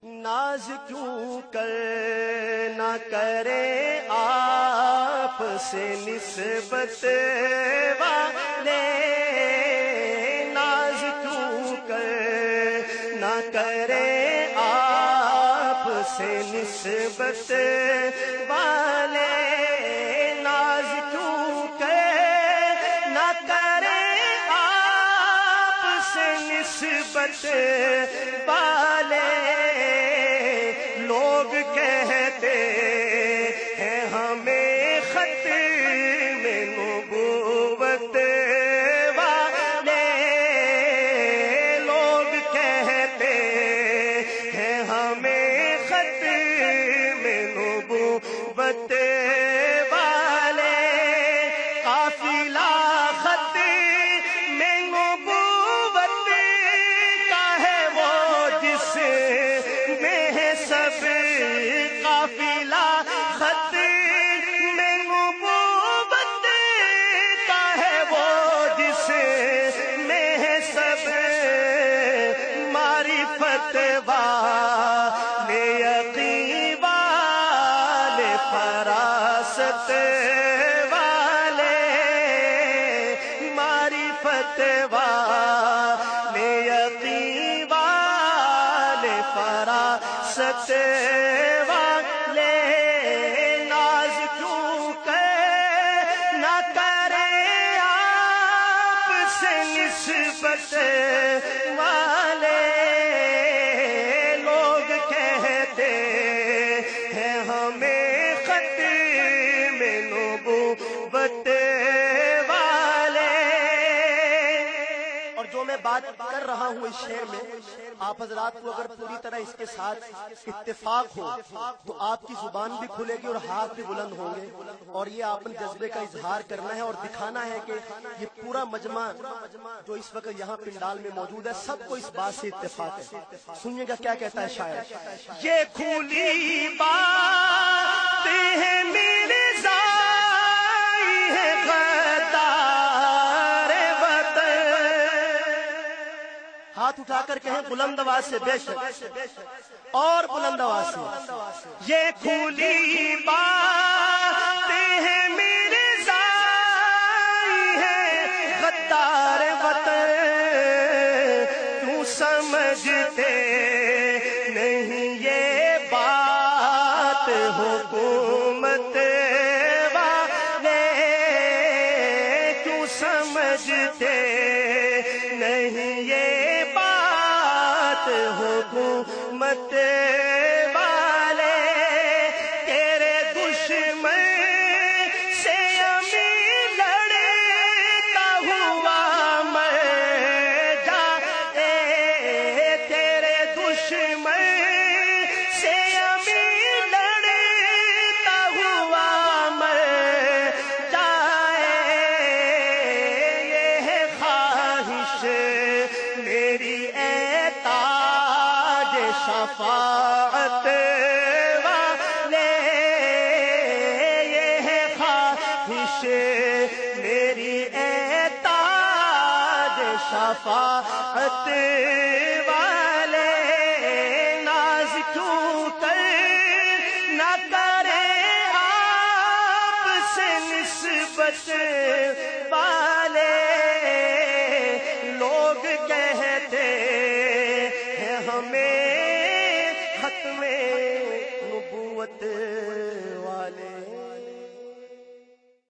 ناز کیوں کر نہ کرے آپ سے نسبت والے، ناز کیوں کر نہ کرے آپ سے نسبت والے، ناز کیوں کر نہ کرے آپ سے نسبت والے، لوگ کہتے ہیں ہمیں ختم نبوت والے، لوگ کہتے ہیں ہمیں ختم نبوت والے، قافلہ ختم نبوت کا ہے وہ جس میں سب، قافلہ ختم نبوت کا ہے وہ جس میں سب، معرفت والے یقین والے فراست والے، معرفت والے یقین والے فراست والے، ناز کیوں کر نہ کرے آپ سے نسبت والے، لوگ کہتے ہیں ہمیں ختم نبوت والے۔ اور جو میں بات کر رہا ہوں اس شعر میں، آپ حضرات کو اگر پوری طرح اس کے ساتھ اتفاق ہو تو آپ کی زبان بھی کھلے گی اور ہاتھ بھی بلند ہوں گے، اور یہ آپ نے جذبے کا اظہار کرنا ہے اور دکھانا ہے کہ یہ پورا مجمع جو اس وقت یہاں پنڈال میں موجود ہے سب کو اس بات سے اتفاق ہے۔ سنیے گا کیا کہتا ہے شاعر، یہ کھلی بات ہے میرے زائی ہے غدار وطن، ہاتھ اٹھا کر کہیں بلند آواز سے، بے شک اور بلند آواز سے، یہ کھلی بات ہے میرے زائی ہے غدار وطن، کیوں سمجھتے نہیں یہ بات حکومت والے، کیوں سمجھتے نہیں یہ بات حکومت والے، تیرے دشمن سے امیر لڑتا ہوا مر جائے، تیرے دشمن سے امیر لڑتا ہوا مر جائے، یہ ہے خواہش میری اے تاج شفاعت والے، یہ ہے خواہش میری اے تاج شفاعت والے، ناز کیوں کر نہ کرے آپ سے نسبت والے، لوگ کہتے ہیں ہمیں ختم نبوت